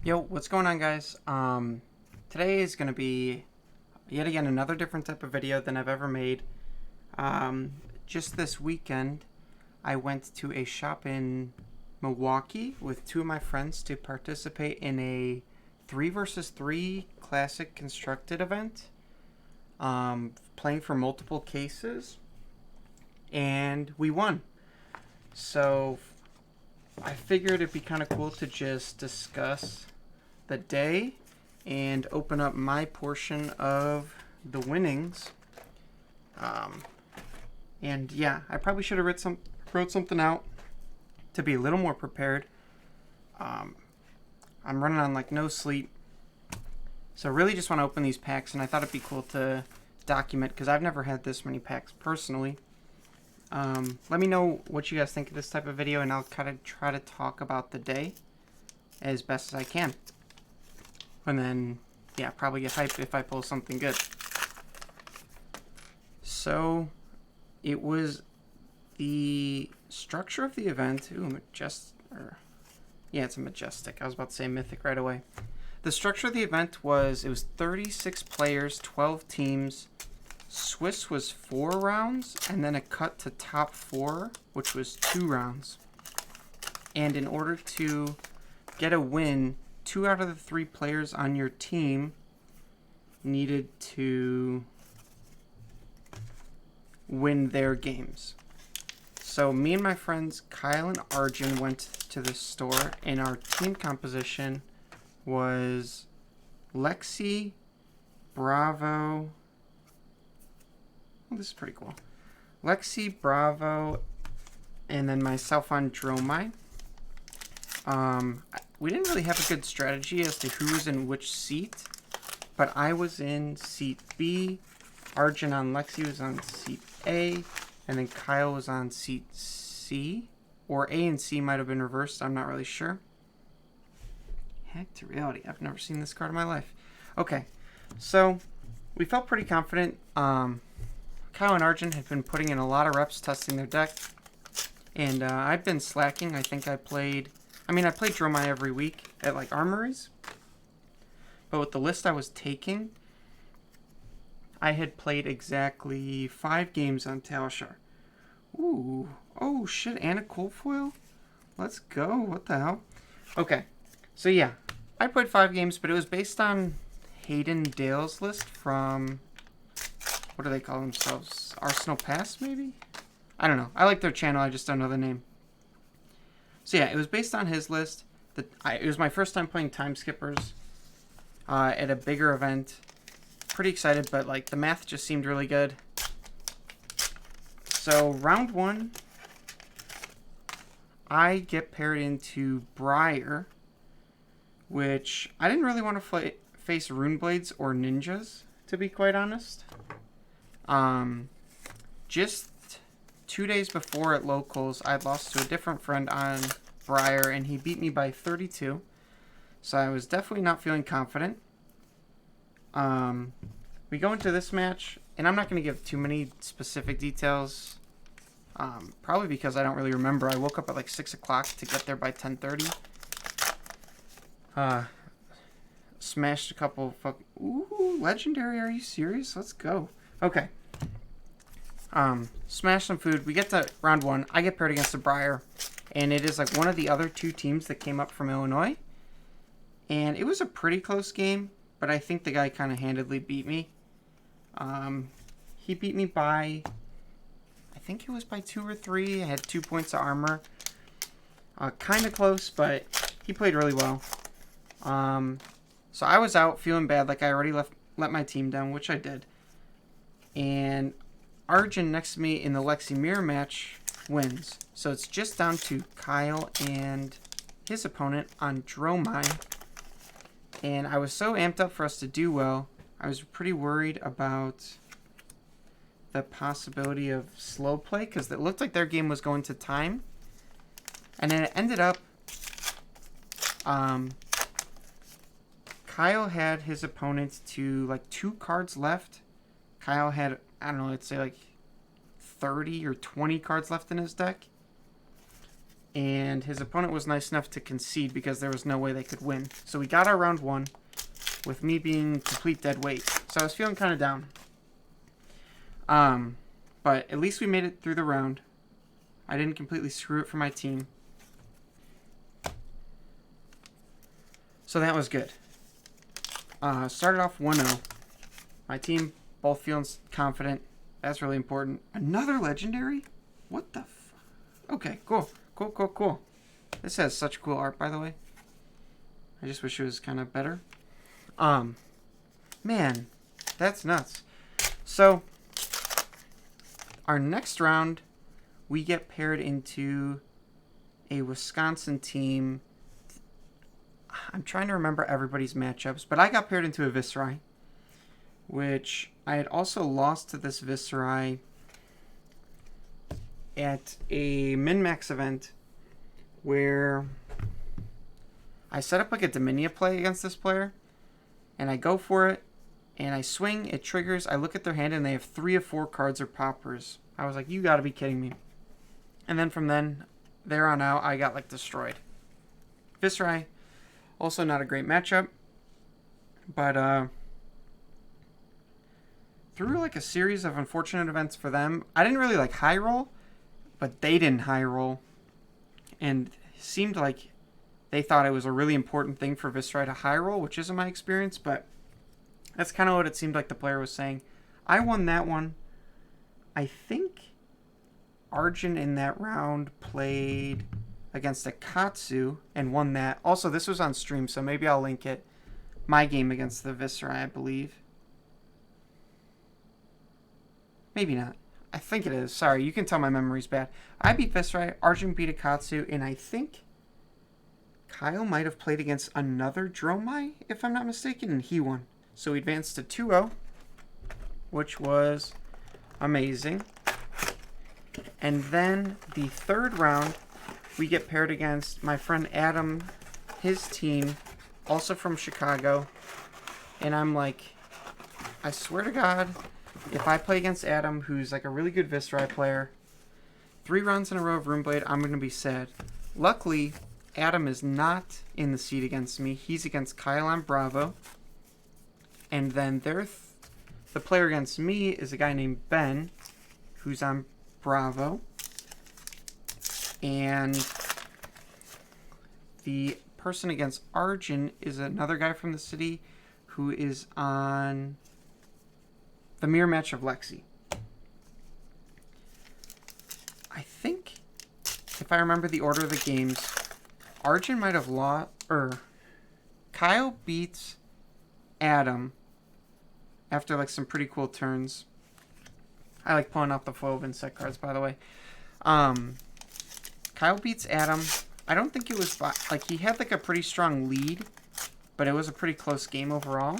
Yo, what's going on, guys? Today is going to be yet again another different type of video than I've ever made. Um, just this weekend, I went to a shop in Milwaukee with two of my friends to participate in a 3 versus 3 classic constructed event, playing for multiple cases, and we won. So I figured it'd be kind of cool to just discuss the day and open up my portion of the winnings. And yeah, I probably should have wrote something out to be a little more prepared. I'm running on like no sleep, so really just want to open these packs, and I thought it'd be cool to document because I've never had this many packs personally. Let me know what you guys think of this type of video, and I'll kind of try to talk about the day as best as I can. And then, yeah, probably get hyped if I pull something good. So, it was the structure of the event. Ooh, yeah, it's a majestic. I was about to say mythic right away. The structure of the event was, it was 36 players, 12 teams. Swiss was 4 rounds, and then a cut to top 4, which was 2 rounds. And in order to get a win, 2 out of the 3 players on your team needed to win their games. So me and my friends Kyle and Arjun went to the store, and our team composition was Lexi, Bravo. Oh, this is pretty cool. Lexi, Bravo, and then myself on Dromai. We didn't really have a good strategy as to who was in which seat, but I was in seat B, Arjun on Lexi was on seat A, and then Kyle was on seat C, or A and C might have been reversed, I'm not really sure. Heck to reality, I've never seen this card in my life. Okay, so we felt pretty confident. Kyle and Arjun had been putting in a lot of reps testing their deck, and I've been slacking. I played Dromai every week at like Armories, but with the list I was taking, I had played exactly 5 games on Talshar. Ooh, oh shit, and a cold foil? Let's go, what the hell? Okay, so yeah, I played 5 games, but it was based on Hayden Dale's list from, what do they call themselves? Arsenal Pass, maybe? I don't know. I like their channel, I just don't know the name. So yeah, it was based on his list. It was my first time playing Time Skippers at a bigger event. Pretty excited, but like the math just seemed really good. So round 1, I get paired into Briar, which I didn't really want to face Runeblades or Ninjas, to be quite honest. Just 2 days before at locals, I lost to a different friend on Briar, and he beat me by 32. So I was definitely not feeling confident. We go into this match, and I'm not going to give too many specific details, probably because I don't really remember. I woke up at like 6 o'clock to get there by 10:30. Smashed a couple ooh, legendary, are you serious? Let's go. Okay. Smash some food. We get to round 1. I get paired against a Briar, and it is like one of the other 2 teams that came up from Illinois. And it was a pretty close game, but I think the guy kind of handedly beat me. He beat me by, I think it was by 2 or 3. I had 2 points of armor. Kind of close, but he played really well. So I was out feeling bad, like I already let my team down, which I did. And Arjun next to me in the Lexi Mirror match wins. So it's just down to Kyle and his opponent on Dromai. And I was so amped up for us to do well, I was pretty worried about the possibility of slow play, because it looked like their game was going to time. And then it ended up, Kyle had his opponent to like 2 cards left. Kyle had, I don't know, let's say like 30 or 20 cards left in his deck. and his opponent was nice enough to concede because there was no way they could win. So we got our round 1 with me being complete dead weight. So I was feeling kind of down. But at least we made it through the round. I didn't completely screw it for my team. So that was good. Started off 1-0. My team both feeling confident. That's really important. Another legendary? What the f... Okay, cool. Cool. This has such cool art, by the way. I just wish it was kind of better. Man, that's nuts. So, our next round, we get paired into a Wisconsin team. I'm trying to remember everybody's matchups, but I got paired into a Viserai, which I had also lost to this Viserai at a min-max event where I set up like a Dominia play against this player, and I go for it, and I swing, it triggers, I look at their hand, and they have 3 of 4 cards or poppers. I was like, you gotta be kidding me. And then from there on out, I got like destroyed. Viserai, also not a great matchup, but through like a series of unfortunate events for them, I didn't really like high roll, but they didn't high roll, and it seemed like they thought it was a really important thing for Viserai to high roll, which isn't my experience, but that's kind of what it seemed like the player was saying. I won that one. I think Arjun in that round played against a Katsu and won that. Also, this was on stream, so maybe I'll link it. My game against the Viserai, I believe. Maybe not. I think it is. Sorry, you can tell my memory's bad. I beat Viserai, Arjun beat a Katsu, and I think Kyle might have played against another Dromai, if I'm not mistaken, and he won. So we advanced to 2-0, which was amazing. And then the third round, we get paired against my friend Adam, his team, also from Chicago. And I'm like, I swear to God, if I play against Adam, who's like a really good Viserai player, 3 rounds in a row of Runeblade, I'm going to be sad. Luckily, Adam is not in the seat against me. He's against Kyle on Bravo. And then the player against me is a guy named Ben, who's on Bravo. And the person against Arjun is another guy from the city who is on the mirror match of Lexi. I think, if I remember the order of the games, Arjun might have lost, or Kyle beats Adam after like some pretty cool turns. I like pulling out the Foven set cards, by the way. Kyle beats Adam. I don't think it was like he had like a pretty strong lead, but it was a pretty close game overall.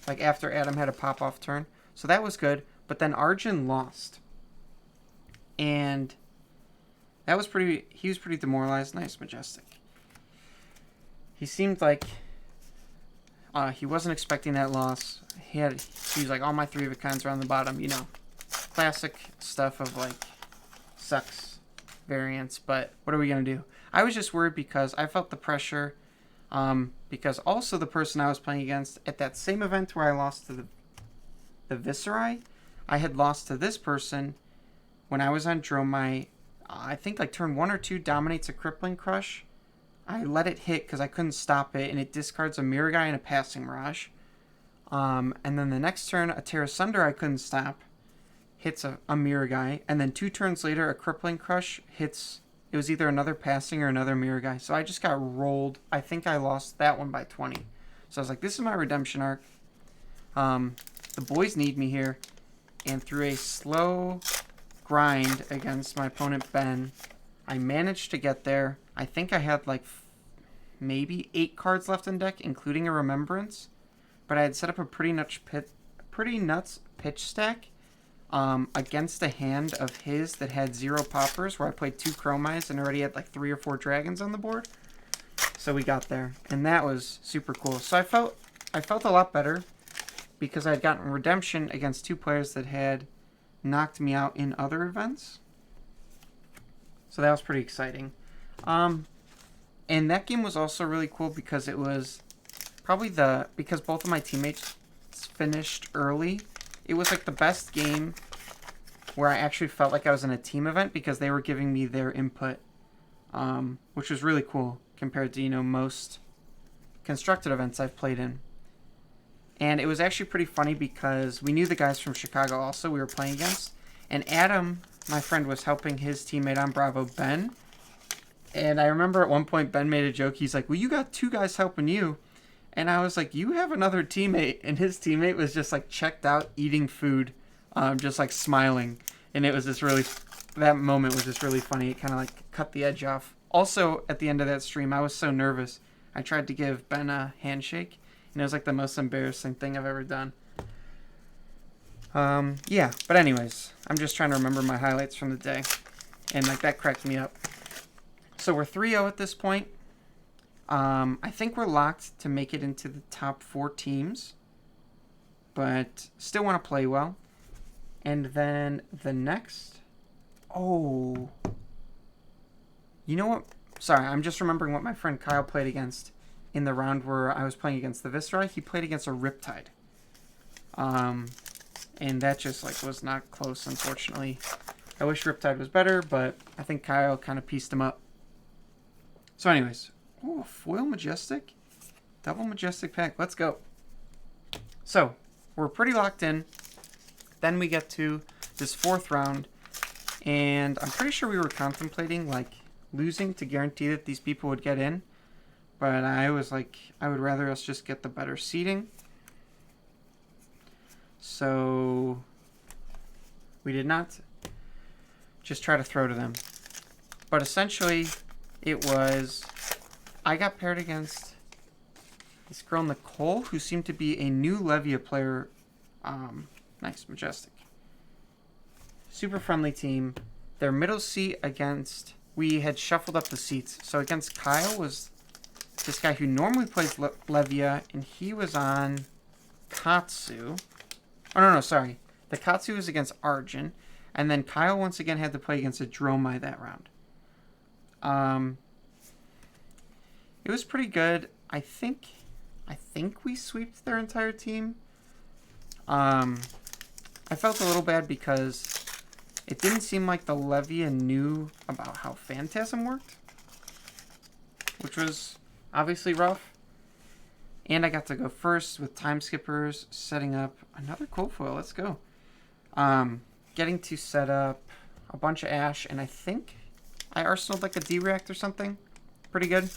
Like after Adam had a pop-off turn. So that was good. But then Arjun lost. And that was he was pretty demoralized. Nice, Majestic. He seemed like he wasn't expecting that loss. He was like, all my 3 of a kinds are on the bottom, you know. Classic stuff of like sucks variants, but what are we going to do? I was just worried because I felt the pressure because also the person I was playing against at that same event where I lost to the Viserai, I had lost to this person when I was on Dromai. I think like turn 1 or 2 dominates a Crippling Crush. I let it hit because I couldn't stop it, and it discards a Mirror Guy and a Passing Mirage. And then the next turn, a Terra Sunder I couldn't stop, hits a Mirror Guy, and then 2 turns later, a Crippling Crush hits. It was either another Passing or another Mirror Guy. So I just got rolled. I think I lost that one by 20. So I was like, this is my redemption arc. The boys need me here. And through a slow grind against my opponent Ben, I managed to get there. I think I had like maybe 8 cards left in deck, including a Remembrance. But I had set up a pretty nuts pitch stack against a hand of his that had 0 poppers, where I played 2 Chromais and already had like 3 or 4 dragons on the board. So we got there, and that was super cool. So I felt a lot better because I had gotten redemption against 2 players that had knocked me out in other events. So that was pretty exciting. And that game was also really cool because it was probably because both of my teammates finished early. It was like the best game where I actually felt like I was in a team event because they were giving me their input, which was really cool compared to, most constructed events I've played in. And it was actually pretty funny because we knew the guys from Chicago also we were playing against. And Adam, my friend, was helping his teammate on Bravo, Ben. And I remember at one point Ben made a joke. He's like, well, you got 2 guys helping you. And I was like, you have another teammate. And his teammate was just like checked out eating food, just like smiling. And it was just really, that moment was just really funny. It kind of like cut the edge off. Also, at the end of that stream, I was so nervous. I tried to give Ben a handshake. And it was like the most embarrassing thing I've ever done. Yeah, but anyways, I'm just trying to remember my highlights from the day. And like that cracked me up. So we're 3-0 at this point. I think we're locked to make it into the top 4 teams. But still want to play well. And then the next... Oh. You know what? Sorry, I'm just remembering what my friend Kyle played against in the round where I was playing against the Viscera. He played against a Riptide. And that just like was not close, unfortunately. I wish Riptide was better, but I think Kyle kind of pieced him up. So anyways, oh, foil majestic, double majestic pack. Let's go. So we're pretty locked in. Then we get to this 4th round, and I'm pretty sure we were contemplating like losing to guarantee that these people would get in. But I was like, I would rather us just get the better seating. So we did not just try to throw to them. But essentially, it was, I got paired against this girl, Nicole, who seemed to be a new Levia player. Nice, majestic. Super friendly team. Their middle seat against, we had shuffled up the seats. So against Kyle was this guy who normally plays Levia, and he was on Katsu. Oh, no, sorry. The Katsu was against Arjun, and then Kyle once again had to play against a Dromai that round. It was pretty good. I think we sweeped their entire team. I felt a little bad because it didn't seem like the Levia knew about how Phantasm worked, which was obviously rough. And I got to go first with Time Skippers, setting up another cold foil. Let's go. Getting to set up a bunch of Ash, and I think I arsenaled like a D-React or something. Pretty good.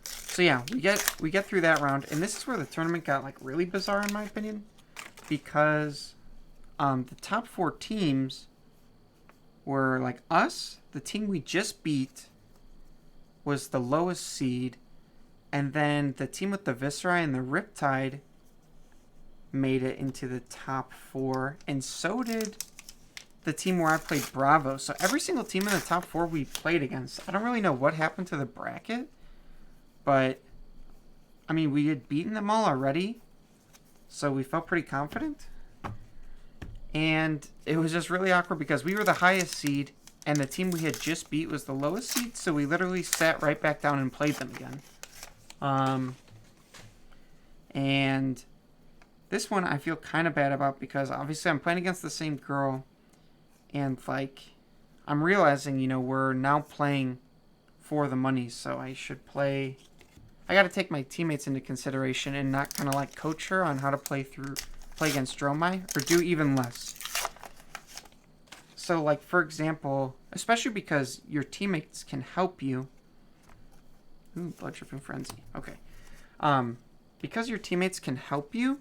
So yeah, we get through that round, and this is where the tournament got like really bizarre in my opinion, because the top 4 teams were like us. The team we just beat was the lowest seed. And then the team with the Viscera and the Riptide made it into the top 4. And so did the team where I played Bravo. So every single team in the top 4 we played against. I don't really know what happened to the bracket. But, I mean, we had beaten them all already. So we felt pretty confident. And it was just really awkward because we were the highest seed. And the team we had just beat was the lowest seed. So we literally sat right back down and played them again. And this one I feel kind of bad about because obviously I'm playing against the same girl, and like I'm realizing, we're now playing for the money, so I should play. I got to take my teammates into consideration and not kind of like coach her on how to play against Dromai, or do even less. So like, for example, especially because your teammates can help you. Ooh, Blood Dripping Frenzy. Okay. Because your teammates can help you,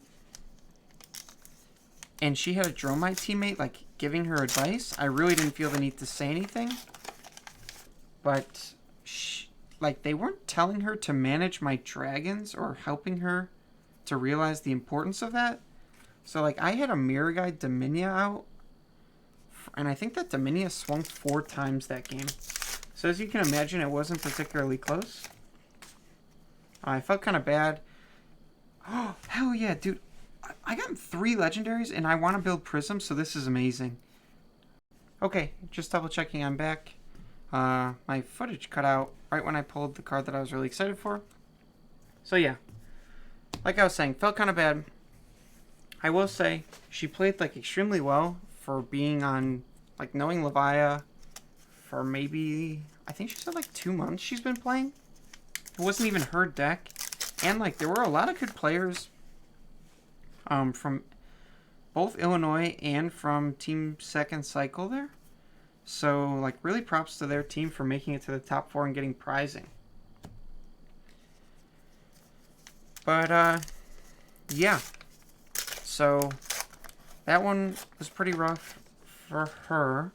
and she had a Dromai teammate, like, giving her advice, I really didn't feel the need to say anything. But, they weren't telling her to manage my dragons or helping her to realize the importance of that. So, like, I had a Mirror Guide Dominia out, and I think that Dominia swung 4 times that game. So, as you can imagine, it wasn't particularly close. I felt kind of bad. Oh, hell yeah, dude. I got 3 legendaries, and I want to build Prism, so this is amazing. Okay, just double checking I'm back. My footage cut out right when I pulled the card that I was really excited for. So yeah, like I was saying, felt kind of bad. I will say, she played like extremely well for being on, like, knowing Levia for maybe, I think she said like 2 months she's been playing. It wasn't even her deck. And like, there were a lot of good players from both Illinois and from Team Second Cycle there. So, like, really props to their team for making it to the top 4 and getting prizing. But, yeah. So, that one was pretty rough for her,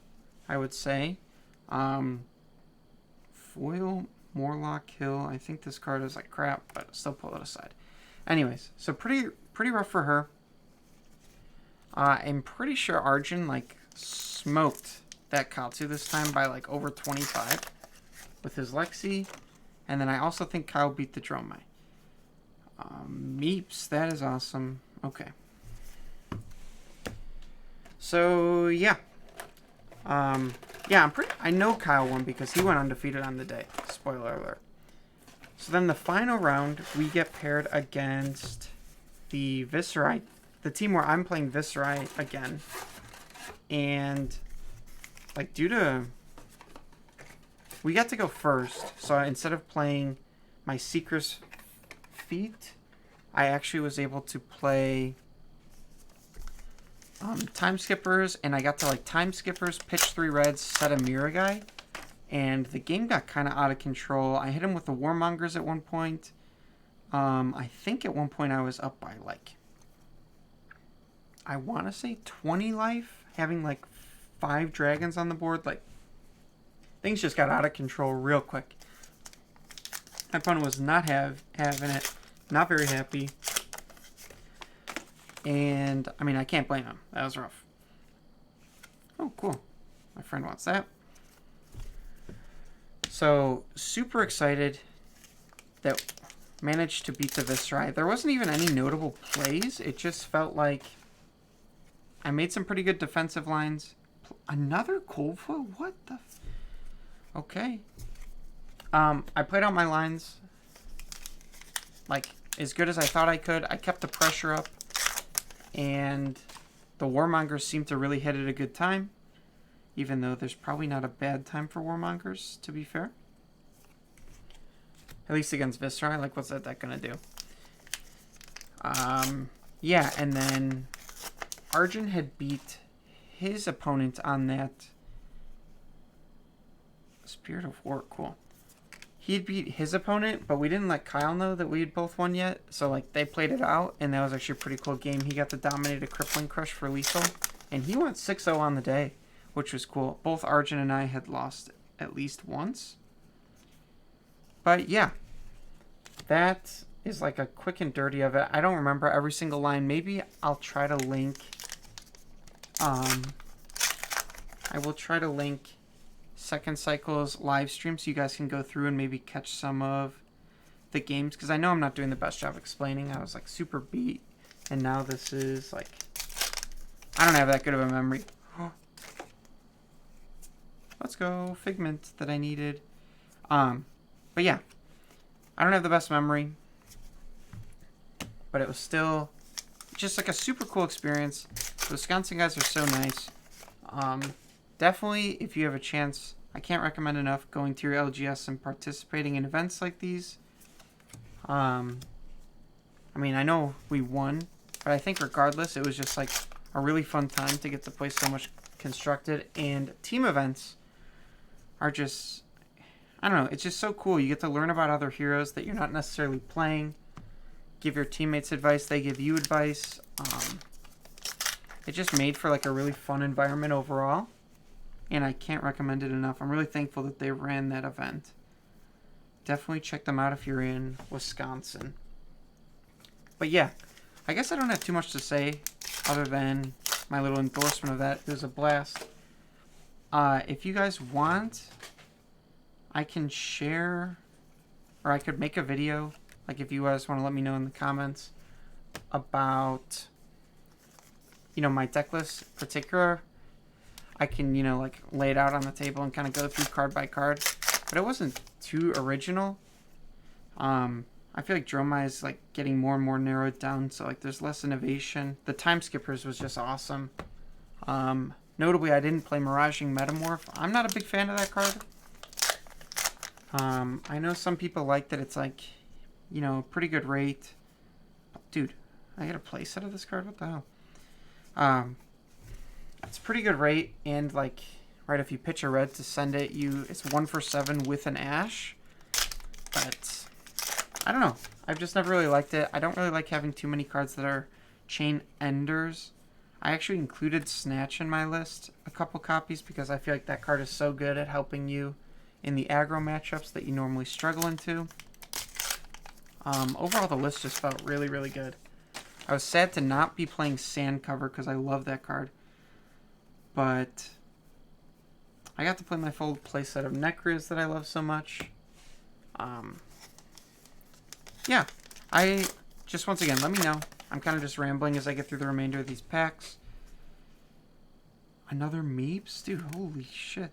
I would say. Foil, Morlock Hill. I think this card is like crap, but I'll still pull it aside. Anyways, so pretty rough for her. I'm pretty sure Arjun, like, smoked that Katsu this time by, like, over 25 with his Lexi. And then I also think Kyle beat the Dromai. Meeps, that is awesome. Okay. So, yeah. Yeah, I know Kyle won because he went undefeated on the day. Spoiler alert. So then the final round, we get paired against the Viserai, the team where I'm playing Viserai again. And, like, we got to go first. So instead of playing my Seeker's Feet, I actually was able to play Time Skippers, and I got to, like, Time Skippers, pitch 3 reds, set a Mirror Guy, and the game got kind of out of control. I hit him with the Warmongers at one point. I think at one point I was up by, like, I want to say 20 life, having, like, 5 dragons on the board. Like, things just got out of control real quick. My opponent was not having it, not very happy. And, I mean, I can't blame him. That was rough. Oh, cool. My friend wants that. So, super excited that managed to beat the Viserai. There wasn't even any notable plays. It just felt like I made some pretty good defensive lines. Another cold foot? What the? Okay. I played out my lines, like, as good as I thought I could. I kept the pressure up. And the Warmongers seem to really hit at a good time. Even though there's probably not a bad time for Warmongers, to be fair. At least against Viserai. Like, what's that deck going to do? Yeah, and then Arjun had beat his opponent on that Spirit of War. Cool. He had beat his opponent, but we didn't let Kyle know that we had both won yet. So, like, they played it out, and that was actually a pretty cool game. He got to dominate a Crippling Crush for lethal, and he went 6-0 on the day, which was cool. Both Arjun and I had lost at least once. But, yeah. That is, like, a quick and dirty of it. I don't remember every single line. Maybe I'll try to link... I will try to link Second Cycle's live stream so you guys can go through and maybe catch some of the games, because I know I'm not doing the best job explaining. I was, like, super beat, and now this is, like, I don't have that good of a memory. Let's go. Figment that I needed. But yeah, I don't have the best memory, but it was still just, like, a super cool experience. The Wisconsin guys are so nice. Definitely, if you have a chance, I can't recommend enough going to your LGS and participating in events like these. I mean, I know we won, but I think regardless, it was just, like, a really fun time to get to play so much Constructed. And team events are just, I don't know, it's just so cool. You get to learn about other heroes that you're not necessarily playing, give your teammates advice, they give you advice. It just made for, like, a really fun environment overall. And I can't recommend it enough. I'm really thankful that they ran that event. Definitely check them out if you're in Wisconsin. But yeah, I guess I don't have too much to say other than my little endorsement of that. It was a blast. If you guys want, I can share, or I could make a video, like, if you guys want to let me know in the comments about, you know, my deck list in particular. I can, you know, like lay it out on the table and kind of go through card by card. But it wasn't too original. I feel like Dromai is like getting more and more narrowed down, so like there's less innovation. The Time Skippers was just awesome. Notably, I didn't play Miraging Metamorph. I'm not a big fan of that card. I know some people like that it's like, you know, pretty good rate. Dude, I got a playset of this card? What the hell? It's pretty good rate, and like, right, if you pitch a red to send it, it's 1 for 7 with an Ash. But I don't know. I've just never really liked it. I don't really like having too many cards that are chain enders. I actually included Snatch in my list, a couple copies, because I feel like that card is so good at helping you in the aggro matchups that you normally struggle into. Overall, the list just felt really, really good. I was sad to not be playing Sand Cover because I love that card. But I got to play my full playset of Nekriz that I love so much. Yeah, I just, once again, let me know. I'm kind of just rambling as I get through the remainder of these packs. Another Meeps? Dude, holy shit.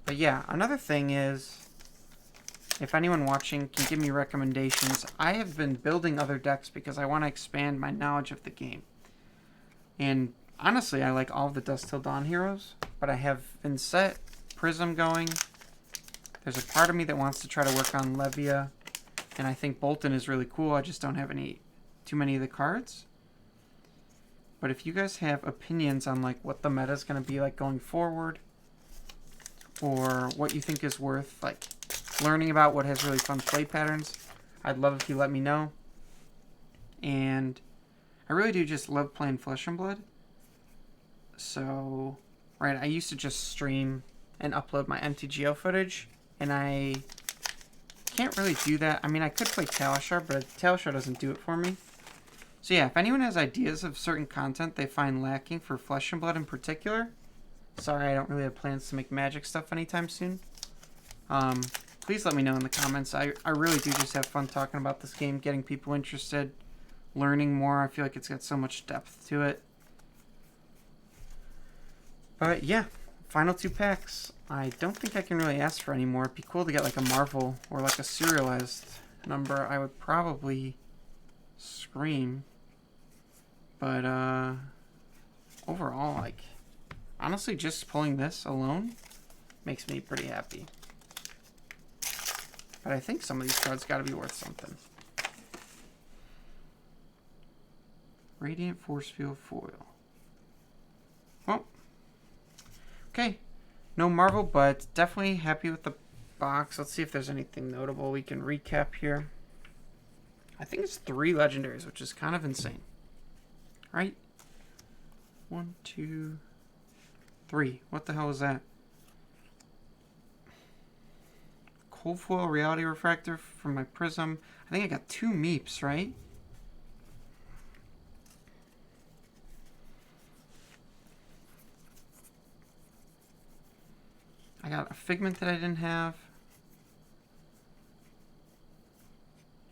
But yeah, another thing is, if anyone watching can give me recommendations, I have been building other decks because I want to expand my knowledge of the game. And honestly, I like all of the Dusk Till Dawn heroes, but I have Vincent, Prism going. There's a part of me that wants to try to work on Levia, and I think Bolton is really cool. I just don't have too many of the cards. But if you guys have opinions on like what the meta is going to be like going forward, or what you think is worth like learning about, what has really fun play patterns, I'd love if you let me know. And I really do just love playing Flesh and Blood. So, right, I used to just stream and upload my MTGO footage, and I can't really do that. I mean, I could play Talishar, but Talishar doesn't do it for me. So yeah, if anyone has ideas of certain content they find lacking for Flesh and Blood in particular, sorry, I don't really have plans to make Magic stuff anytime soon. Please let me know in the comments. I really do just have fun talking about this game, getting people interested, learning more. I feel like it's got so much depth to it. But yeah, final 2 packs. I don't think I can really ask for any more. It'd be cool to get like a Marvel or like a serialized number. I would probably scream. But overall, like, honestly, just pulling this alone makes me pretty happy. But I think some of these cards got to be worth something. Radiant Force Field Foil. Well, okay. No Marvel, but definitely happy with the box. Let's see if there's anything notable we can recap here. I think it's 3 legendaries, which is kind of insane. Right? 1, 2, 3. What the hell is that? Cold Foil Reality Refractor from my Prism. I think I got 2 Meeps, right? I got a Figment that I didn't have.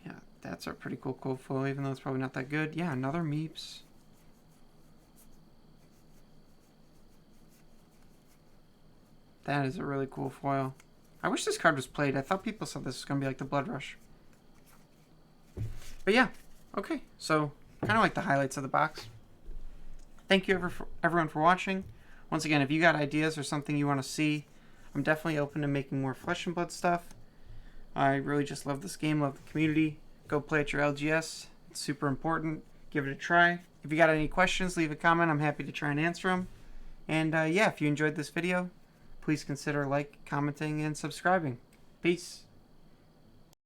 Yeah, that's a pretty cool Cold Foil, even though it's probably not that good. Yeah, another Meeps. That is a really cool foil. I wish this card was played. I thought people said this was going to be like the Blood Rush. But yeah, okay. So, kind of like the highlights of the box. Thank you everyone for watching. Once again, if you got ideas or something you want to see, I'm definitely open to making more Flesh and Blood stuff. I really just love this game, love the community. Go play at your LGS. It's super important. Give it a try. If you got any questions, leave a comment. I'm happy to try and answer them. And yeah, if you enjoyed this video, please consider commenting, and subscribing. Peace.